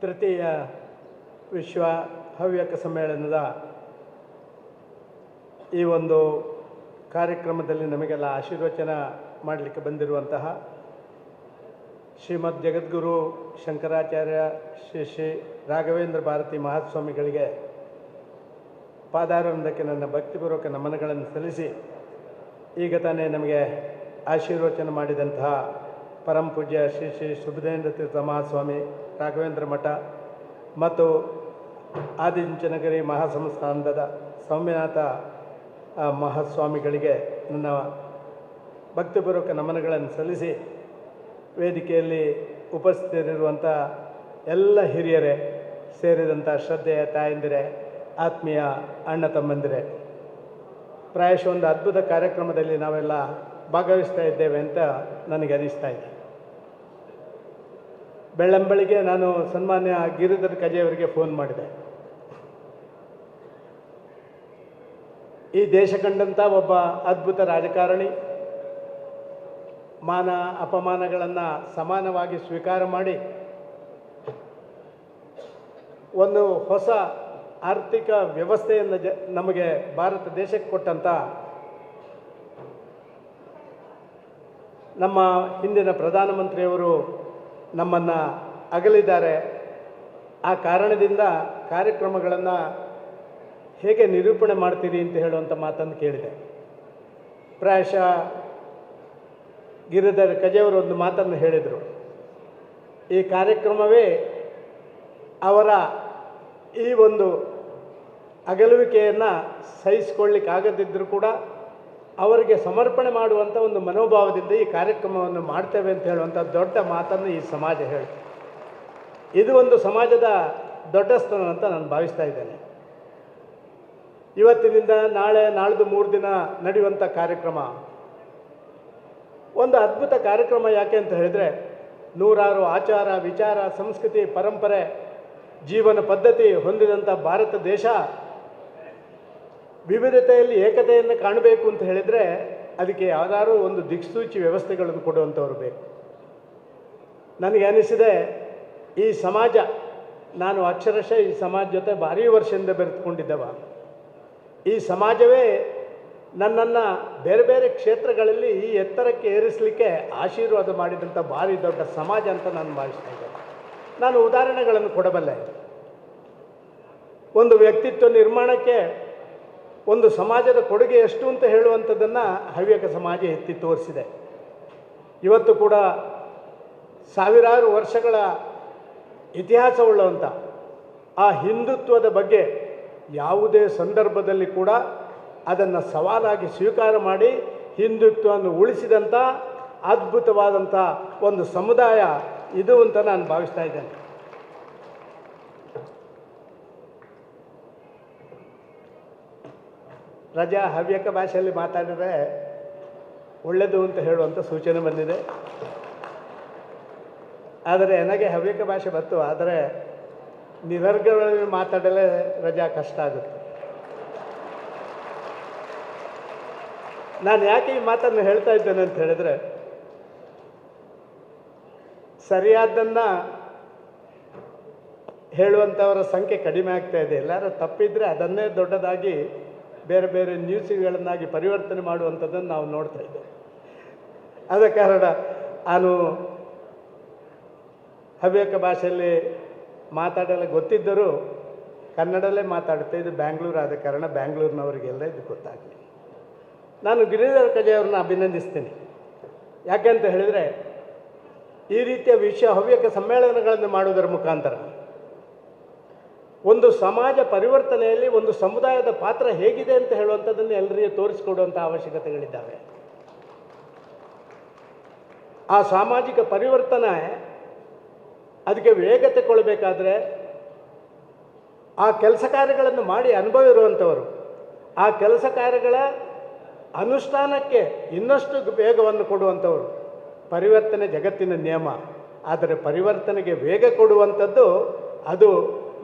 ತೃತೀಯ ವಿಶ್ವ ಹವ್ಯಕ ಸಮ್ಮೇಳನದ ಈ ಒಂದು ಕಾರ್ಯಕ್ರಮದಲ್ಲಿ ನಮಗೆಲ್ಲ ಆಶೀರ್ವಚನ ಮಾಡಲಿಕ್ಕೆ ಬಂದಿರುವಂತಹ ಶ್ರೀಮದ್ ಜಗದ್ಗುರು ಶಂಕರಾಚಾರ್ಯ ಶ್ರೀ ಶ್ರೀ ರಾಘವೇಂದ್ರ ಭಾರತಿ ಮಹಾಸ್ವಾಮಿಗಳಿಗೆ ಪಾದಾರವಿಂದಕ್ಕೆ ನನ್ನ ಭಕ್ತಿಪೂರ್ವಕ ನಮನಗಳನ್ನು ಸಲ್ಲಿಸಿ, ಈಗ ತಾನೇ ನಮಗೆ ಆಶೀರ್ವಚನ ಮಾಡಿದಂತಹ ಪರಮ ಪೂಜ್ಯ ಶ್ರೀ ಶ್ರೀ ಸುಬುಧೇಂದ್ರ ತೀರ್ಥ ಮಹಾಸ್ವಾಮಿ ರಾಘವೇಂದ್ರ ಮಠ ಮತ್ತು ಆದಿಚುಂಚನಗಿರಿ ಮಹಾಸಂಸ್ಥಾನದ ಸೌಮ್ಯನಾಥ ಮಹಾಸ್ವಾಮಿಗಳಿಗೆ ನನ್ನ ಭಕ್ತಿಪೂರ್ವಕ ನಮನಗಳನ್ನು ಸಲ್ಲಿಸಿ, ವೇದಿಕೆಯಲ್ಲಿ ಉಪಸ್ಥಿತರಿರುವಂಥ ಎಲ್ಲ ಹಿರಿಯರೇ ಸೇರಿದಂಥ ಶ್ರದ್ಧೆಯ ತಾಯಂದಿರೇ, ಆತ್ಮೀಯ ಅಣ್ಣ ತಮ್ಮಂದಿರೇ, ಪ್ರಾಯಶಃ ಒಂದು ಅದ್ಭುತ ಕಾರ್ಯಕ್ರಮದಲ್ಲಿ ನಾವೆಲ್ಲ ಭಾಗವಹಿಸ್ತಾ ಇದ್ದೇವೆ ಅಂತ ನನಗೆ ಅನಿಸ್ತಾ ಇದೆ. ಬೆಳ್ಳಂಬೆಳಿಗ್ಗೆ ನಾನು ಸನ್ಮಾನ್ಯ ಗಿರಿಧರ್ ಕಜೆಯವರಿಗೆ ಫೋನ್ ಮಾಡಿದೆ. ಈ ದೇಶ ಕಂಡಂಥ ಒಬ್ಬ ಅದ್ಭುತ ರಾಜಕಾರಣಿ, ಮಾನ ಅಪಮಾನಗಳನ್ನು ಸಮಾನವಾಗಿ ಸ್ವೀಕಾರ ಮಾಡಿ ಒಂದು ಹೊಸ ಆರ್ಥಿಕ ವ್ಯವಸ್ಥೆಯನ್ನು ನಮಗೆ ಭಾರತ ದೇಶಕ್ಕೆ ಕೊಟ್ಟಂಥ ನಮ್ಮ ಹಿಂದಿನ ಪ್ರಧಾನಮಂತ್ರಿಯವರು ನಮ್ಮನ್ನು ಅಗಲಿದ್ದಾರೆ. ಆ ಕಾರಣದಿಂದ ಕಾರ್ಯಕ್ರಮಗಳನ್ನು ಹೇಗೆ ನಿರೂಪಣೆ ಮಾಡ್ತೀರಿ ಅಂತ ಹೇಳುವಂಥ ಮಾತನ್ನು ಕೇಳಿದೆ. ಪ್ರಾಯಶಃ ಗಿರಿಧರ್ ಕಜೆಯವರು ಒಂದು ಮಾತನ್ನು ಹೇಳಿದರು, ಈ ಕಾರ್ಯಕ್ರಮವೇ ಅವರ ಈ ಒಂದು ಅಗಲುವಿಕೆಯನ್ನು ಸಹಿಸಿಕೊಳ್ಳಿಕ್ಕಾಗದಿದ್ದರೂ ಕೂಡ ಅವರಿಗೆ ಸಮರ್ಪಣೆ ಮಾಡುವಂಥ ಒಂದು ಮನೋಭಾವದಿಂದ ಈ ಕಾರ್ಯಕ್ರಮವನ್ನು ಮಾಡ್ತೇವೆ ಅಂತ ಹೇಳುವಂಥ ದೊಡ್ಡ ಮಾತನ್ನು ಈ ಸಮಾಜ ಹೇಳಿ, ಇದು ಒಂದು ಸಮಾಜದ ದೊಡ್ಡ ಸ್ಥಾನ ಅಂತ ನಾನು ಭಾವಿಸ್ತಾ ಇದ್ದೇನೆ. ಇವತ್ತಿನಿಂದ ನಾಳೆ ನಾಳ್ದು 3 ದಿನ ನಡೆಯುವಂಥ ಕಾರ್ಯಕ್ರಮ ಒಂದು ಅದ್ಭುತ ಕಾರ್ಯಕ್ರಮ. ಯಾಕೆ ಅಂತ ಹೇಳಿದರೆ, ನೂರಾರು ಆಚಾರ ವಿಚಾರ ಸಂಸ್ಕೃತಿ ಪರಂಪರೆ ಜೀವನ ಪದ್ಧತಿ ಹೊಂದಿದಂಥ ಭಾರತ ದೇಶ ವಿವಿಧತೆಯಲ್ಲಿ ಏಕತೆಯನ್ನು ಕಾಣಬೇಕು ಅಂತ ಹೇಳಿದರೆ ಅದಕ್ಕೆ ಯಾವ್ದಾದ್ರು ಒಂದು ದಿಕ್ಸೂಚಿ ವ್ಯವಸ್ಥೆಗಳನ್ನು ಕೊಡುವಂಥವ್ರು ಬೇಕು. ನನಗೆ ಅನಿಸಿದೆ, ಈ ಸಮಾಜ, ನಾನು ಅಕ್ಷರಶಃ ಈ ಸಮಾಜ ಜೊತೆ ಭಾರೀ ವರ್ಷದಿಂದ ಬೆರೆತುಕೊಂಡಿದ್ದವ. ಈ ಸಮಾಜವೇ ನನ್ನನ್ನು ಬೇರೆ ಬೇರೆ ಕ್ಷೇತ್ರಗಳಲ್ಲಿ ಈ ಎತ್ತರಕ್ಕೆ ಏರಿಸಲಿಕ್ಕೆ ಆಶೀರ್ವಾದ ಮಾಡಿದಂಥ ಭಾರಿ ದೊಡ್ಡ ಸಮಾಜ ಅಂತ ನಾನು ಭಾವಿಸ್ತಾ ಇದ್ದೇನೆ. ನಾನು ಉದಾಹರಣೆಗಳನ್ನು ಕೊಡಬಲ್ಲೆ. ಒಂದು ವ್ಯಕ್ತಿತ್ವ ನಿರ್ಮಾಣಕ್ಕೆ ಒಂದು ಸಮಾಜದ ಕೊಡುಗೆ ಎಷ್ಟು ಅಂತ ಹೇಳುವಂಥದ್ದನ್ನು ಹವ್ಯಕ ಸಮಾಜ ಎತ್ತಿ ತೋರಿಸಿದೆ. ಇವತ್ತು ಕೂಡ ಸಾವಿರಾರು ವರ್ಷಗಳ ಇತಿಹಾಸವುಳ್ಳವಂಥ ಆ ಹಿಂದುತ್ವದ ಬಗ್ಗೆ ಯಾವುದೇ ಸಂದರ್ಭದಲ್ಲಿ ಕೂಡ ಅದನ್ನು ಸವಾಲಾಗಿ ಸ್ವೀಕಾರ ಮಾಡಿ ಹಿಂದುತ್ವವನ್ನು ಉಳಿಸಿದಂಥ ಅದ್ಭುತವಾದಂಥ ಒಂದು ಸಮುದಾಯ ಇದು ಅಂತ ನಾನು ಭಾವಿಸ್ತಾ ಇದ್ದೇನೆ. ರಜಾ ಹವ್ಯಕ ಭಾಷೆಯಲ್ಲಿ ಮಾತಾಡಿದರೆ ಒಳ್ಳೆಯದು ಅಂತ ಹೇಳುವಂಥ ಸೂಚನೆ ಬಂದಿದೆ. ಆದರೆ ನನಗೆ ಹವ್ಯಕ ಭಾಷೆ ಬಂತು, ಆದರೆ ನಿಸರ್ಗಗಳಲ್ಲಿ ಮಾತಾಡಲೇ ರಜಾ ಕಷ್ಟ ಆಗುತ್ತೆ. ನಾನು ಯಾಕೆ ಈ ಮಾತನ್ನು ಹೇಳ್ತಾ ಇದ್ದೇನೆ ಅಂತ ಹೇಳಿದರೆ, ಸರಿಯಾದ್ದನ್ನು ಹೇಳುವಂಥವರ ಸಂಖ್ಯೆ ಕಡಿಮೆ ಆಗ್ತಾ ಇದೆ. ಎಲ್ಲರೂ ತಪ್ಪಿದರೆ ಅದನ್ನೇ ದೊಡ್ಡದಾಗಿ ಬೇರೆ ಬೇರೆ ನ್ಯೂಸ್ಗಳನ್ನಾಗಿ ಪರಿವರ್ತನೆ ಮಾಡುವಂಥದ್ದನ್ನು ನಾವು ನೋಡ್ತಾ ಇದ್ದೇವೆ. ಆದ ಕಾರಣ ನಾನು ಹವ್ಯಕ ಭಾಷೆಯಲ್ಲಿ ಮಾತಾಡಲು ಗೊತ್ತಿದ್ದರೂ ಕನ್ನಡಲ್ಲೇ ಮಾತಾಡುತ್ತೆ. ಇದು ಬ್ಯಾಂಗ್ಳೂರು ಆದ ಕಾರಣ ಬ್ಯಾಂಗ್ಳೂರಿನವರಿಗೆಲ್ಲ ಇದು ಗೊತ್ತಾಗಲಿ. ನಾನು ಗಿರಿಧರ್ ಕಜೆಯವ್ರನ್ನ ಅಭಿನಂದಿಸ್ತೀನಿ. ಯಾಕೆಂತ ಹೇಳಿದರೆ, ಈ ರೀತಿಯ ವಿಶ್ವ ಹವ್ಯಕ ಸಮ್ಮೇಳನಗಳನ್ನು ಮಾಡುವುದರ ಮುಖಾಂತರ ಒಂದು ಸಮಾಜ ಪರಿವರ್ತನೆಯಲ್ಲಿ ಒಂದು ಸಮುದಾಯದ ಪಾತ್ರ ಹೇಗಿದೆ ಅಂತ ಹೇಳುವಂಥದ್ದನ್ನು ಎಲ್ಲರಿಗೂ ತೋರಿಸಿಕೊಡುವಂಥ ಅವಶ್ಯಕತೆಗಳಿದ್ದಾವೆ. ಆ ಸಾಮಾಜಿಕ ಪರಿವರ್ತನೆ ಅದಕ್ಕೆ ವೇಗತೆ ಕೊಡಬೇಕಾದ್ರೆ ಆ ಕೆಲಸ ಕಾರ್ಯಗಳನ್ನು ಮಾಡಿ ಅನುಭವ ಇರುವಂಥವರು ಆ ಕೆಲಸ ಕಾರ್ಯಗಳ ಅನುಷ್ಠಾನಕ್ಕೆ ಇನ್ನಷ್ಟು ವೇಗವನ್ನು ಕೊಡುವಂಥವರು. ಪರಿವರ್ತನೆ ಜಗತ್ತಿನ ನಿಯಮ, ಆದರೆ ಪರಿವರ್ತನೆಗೆ ವೇಗ ಕೊಡುವಂಥದ್ದು ಅದು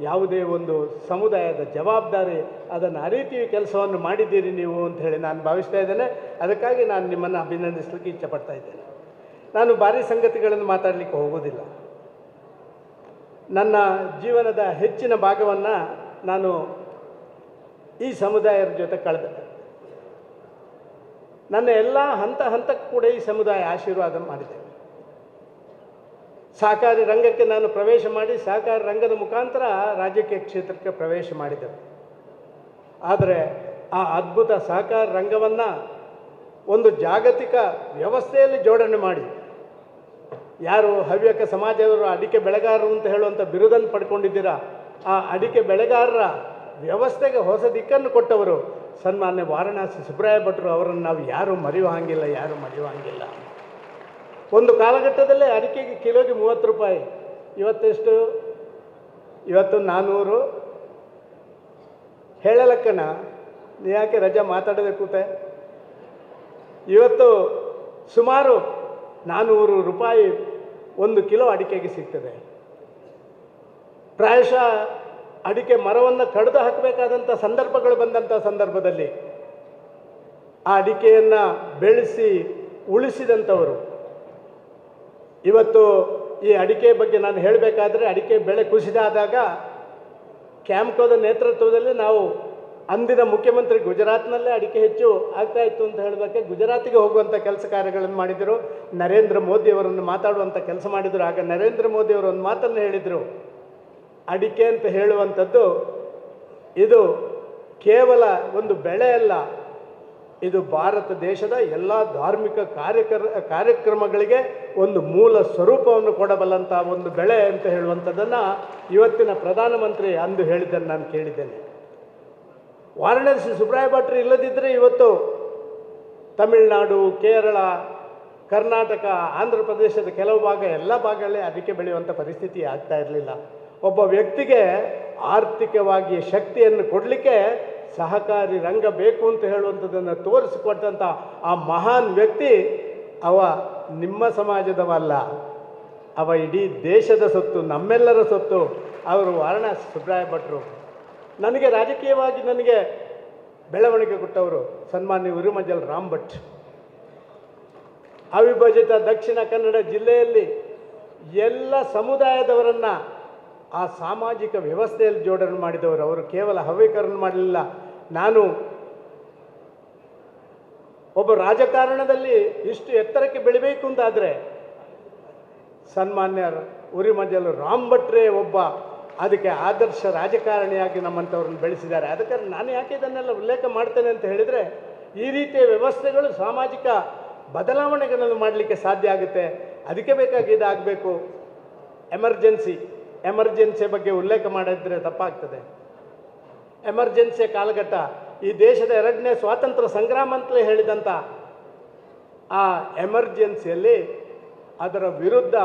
ಯಾವುದೇ ಒಂದು ಸಮುದಾಯದ ಜವಾಬ್ದಾರಿ. ಅದನ್ನು ಆ ರೀತಿ ಕೆಲಸವನ್ನು ಮಾಡಿದ್ದೀರಿ ನೀವು ಅಂತ ಹೇಳಿ ನಾನು ಭಾವಿಸ್ತಾ ಇದ್ದೇನೆ. ಅದಕ್ಕಾಗಿ ನಾನು ನಿಮ್ಮನ್ನು ಅಭಿನಂದಿಸಲಿಕ್ಕೆ ಇಚ್ಛೆಪಡ್ತಾ ಇದ್ದೇನೆ. ನಾನು ಭಾರಿ ಸಂಗತಿಗಳನ್ನು ಮಾತಾಡಲಿಕ್ಕೆ ಹೋಗೋದಿಲ್ಲ. ನನ್ನ ಜೀವನದ ಹೆಚ್ಚಿನ ಭಾಗವನ್ನು ನಾನು ಈ ಸಮುದಾಯದ ಜೊತೆ ಕಳೆದೆ. ನನ್ನ ಎಲ್ಲ ಹಂತಕ್ಕೂ ಕೂಡ ಈ ಸಮುದಾಯ ಆಶೀರ್ವಾದ ಮಾಡಿದೆ. ಸಹಕಾರಿ ರಂಗಕ್ಕೆ ನಾನು ಪ್ರವೇಶ ಮಾಡಿ ಸಹಕಾರಿ ರಂಗದ ಮುಖಾಂತರ ರಾಜಕೀಯ ಕ್ಷೇತ್ರಕ್ಕೆ ಪ್ರವೇಶ ಮಾಡಿದೆ. ಆದರೆ ಆ ಅದ್ಭುತ ಸಹಕಾರ ರಂಗವನ್ನು ಒಂದು ಜಾಗತಿಕ ವ್ಯವಸ್ಥೆಯಲ್ಲಿ ಜೋಡಣೆ ಮಾಡಿ, ಯಾರು ಹವ್ಯಕ ಸಮಾಜದವರು ಅಡಿಕೆ ಬೆಳೆಗಾರರು ಅಂತ ಹೇಳುವಂಥ ಬಿರುದನ್ನು ಪಡ್ಕೊಂಡಿದ್ದೀರಾ, ಆ ಅಡಿಕೆ ಬೆಳೆಗಾರರ ವ್ಯವಸ್ಥೆಗೆ ಹೊಸ ದಿಕ್ಕನ್ನು ಕೊಟ್ಟವರು ಸನ್ಮಾನ್ಯ ವಾರಣಾಸಿ ಸುಬ್ರಾಯ ಭಟ್ರು. ಅವರನ್ನು ನಾವು ಯಾರೂ ಮರೆಯುವಂಗಿಲ್ಲ. ಒಂದು ಕಾಲಘಟ್ಟದಲ್ಲೇ ಅಡಿಕೆಗೆ ಕಿಲೋಗೆ 30 ರೂಪಾಯಿ. ಇವತ್ತೆಷ್ಟು? ಇವತ್ತು 400. ಹೇಳಲಕ್ಕನ ನೀ ಯಾಕೆ ರಜಾ ಮಾತಾಡೋದೇ ಕೂತೆ? ಇವತ್ತು ಸುಮಾರು 400 ರೂಪಾಯಿ 1 ಕಿಲೋ ಅಡಿಕೆಗೆ ಸಿಗ್ತದೆ. ಪ್ರಾಯಶಃ ಅಡಿಕೆ ಮರವನ್ನು ಕಡಿದು ಹಾಕಬೇಕಾದಂಥ ಸಂದರ್ಭಗಳು ಬಂದಂಥ ಸಂದರ್ಭದಲ್ಲಿ ಆ ಅಡಿಕೆಯನ್ನು ಬೆಳೆಸಿ ಉಳಿಸಿದಂಥವರು. ಇವತ್ತು ಈ ಅಡಿಕೆ ಬಗ್ಗೆ ನಾನು ಹೇಳಬೇಕಾದ್ರೆ, ಅಡಿಕೆ ಬೆಳೆ ಕುಸಿದಾದಾಗ ಕ್ಯಾಂಪ್ಕೋದ ನೇತೃತ್ವದಲ್ಲಿ ನಾವು ಅಂದಿನ ಮುಖ್ಯಮಂತ್ರಿ ಗುಜರಾತ್ನಲ್ಲೇ ಅಡಿಕೆ ಹೆಚ್ಚು ಆಗ್ತಾ ಇತ್ತು ಅಂತ ಹೇಳೋದಕ್ಕೆ ಗುಜರಾತಿಗೆ ಹೋಗುವಂಥ ಕೆಲಸ ಕಾರ್ಯಗಳನ್ನು ಮಾಡಿದರು. ನರೇಂದ್ರ ಮೋದಿಯವರನ್ನು ಮಾತಾಡುವಂಥ ಕೆಲಸ ಮಾಡಿದರು. ಆಗ ನರೇಂದ್ರ ಮೋದಿಯವರು ಒಂದು ಮಾತನ್ನು ಹೇಳಿದರು, ಅಡಿಕೆ ಅಂತ ಹೇಳುವಂಥದ್ದು ಇದು ಕೇವಲ ಒಂದು ಬೆಳೆ ಅಲ್ಲ, ಇದು ಭಾರತ ದೇಶದ ಎಲ್ಲ ಧಾರ್ಮಿಕ ಕಾರ್ಯಕ್ರಮಗಳಿಗೆ ಒಂದು ಮೂಲ ಸ್ವರೂಪವನ್ನು ಕೊಡಬಲ್ಲಂಥ ಒಂದು ಬೆಳೆ ಅಂತ ಹೇಳುವಂಥದ್ದನ್ನು ಇವತ್ತಿನ ಪ್ರಧಾನಮಂತ್ರಿ ಅಂದು ಹೇಳಿದ್ದನ್ನು ನಾನು ಕೇಳಿದ್ದೇನೆ. ವಾರಣಾಸಿ ಸುಬ್ರಾಯ ಭಟ್ರು ಇಲ್ಲದಿದ್ದರೆ ಇವತ್ತು ತಮಿಳುನಾಡು, ಕೇರಳ, ಕರ್ನಾಟಕ, ಆಂಧ್ರ ಪ್ರದೇಶದ ಕೆಲವು ಭಾಗ, ಎಲ್ಲ ಭಾಗಗಳೇ ಅಡಿಕೆ ಬೆಳೆಯುವಂಥ ಪರಿಸ್ಥಿತಿ ಆಗ್ತಾ ಇರಲಿಲ್ಲ. ಒಬ್ಬ ವ್ಯಕ್ತಿಗೆ ಆರ್ಥಿಕವಾಗಿ ಶಕ್ತಿಯನ್ನು ಕೊಡಲಿಕ್ಕೆ ಸಹಕಾರಿ ರಂಗ ಬೇಕು ಅಂತ ಹೇಳುವಂಥದ್ದನ್ನು ತೋರಿಸಿಕೊಟ್ಟಂಥ ಆ ಮಹಾನ್ ವ್ಯಕ್ತಿ ಅವ ನಿಮ್ಮ ಸಮಾಜದವಲ್ಲ, ಅವ ಇಡೀ ದೇಶದ ಸೊತ್ತು, ನಮ್ಮೆಲ್ಲರ ಸೊತ್ತು. ಅವರು ವಾರಣಾಸಿ ಸುಬ್ರಾಯ ಭಟ್ರು. ನನಗೆ ರಾಜಕೀಯವಾಗಿ ನನಗೆ ಬೆಳವಣಿಗೆ ಕೊಟ್ಟವರು ಸನ್ಮಾನ್ಯ ಉರಿಮಂಜಲ್ ರಾಮ್ ಭಟ್. ಅವಿಭಜಿತ ದಕ್ಷಿಣ ಕನ್ನಡ ಜಿಲ್ಲೆಯಲ್ಲಿ ಎಲ್ಲ ಸಮುದಾಯದವರನ್ನು ಆ ಸಾಮಾಜಿಕ ವ್ಯವಸ್ಥೆಯಲ್ಲಿ ಜೋಡಣೆ ಮಾಡಿದವರು. ಅವರು ಕೇವಲ ಹವ್ಯಕರನ್ನು ಮಾಡಲಿಲ್ಲ. ನಾನು ಒಬ್ಬ ರಾಜಕಾರಣದಲ್ಲಿ ಇಷ್ಟು ಎತ್ತರಕ್ಕೆ ಬೆಳಿಬೇಕು ಅಂತಾದರೆ ಸನ್ಮಾನ್ಯ ಉರಿಮಂಜಲ್ ರಾಮ್ ಭಟ್ರೇ ಒಬ್ಬ ಅದಕ್ಕೆ ಆದರ್ಶ ರಾಜಕಾರಣಿಯಾಗಿ ನಮ್ಮಂಥವ್ರನ್ನ ಬೆಳೆಸಿದ್ದಾರೆ. ಅದಕ್ಕೆ ನಾನು ಯಾಕೆ ಇದನ್ನೆಲ್ಲ ಉಲ್ಲೇಖ ಮಾಡ್ತೇನೆ ಅಂತ ಹೇಳಿದರೆ, ಈ ರೀತಿಯ ವ್ಯವಸ್ಥೆಗಳು ಸಾಮಾಜಿಕ ಬದಲಾವಣೆಗಳನ್ನು ಮಾಡಲಿಕ್ಕೆ ಸಾಧ್ಯ ಆಗುತ್ತೆ. ಅದಕ್ಕೆ ಬೇಕಾಗಿ ಇದಾಗಬೇಕು. ಎಮರ್ಜೆನ್ಸಿ ಬಗ್ಗೆ ಉಲ್ಲೇಖ ಮಾಡಿದರೆ ತಪ್ಪಾಗ್ತದೆ. ಎಮರ್ಜೆನ್ಸಿಯ ಕಾಲಘಟ್ಟ ಈ ದೇಶದ 2ನೇ ಸ್ವಾತಂತ್ರ್ಯ ಸಂಗ್ರಾಮ ಅಂತಲೇ ಹೇಳಿದಂಥ ಆ ಎಮರ್ಜೆನ್ಸಿಯಲ್ಲಿ ಅದರ ವಿರುದ್ಧ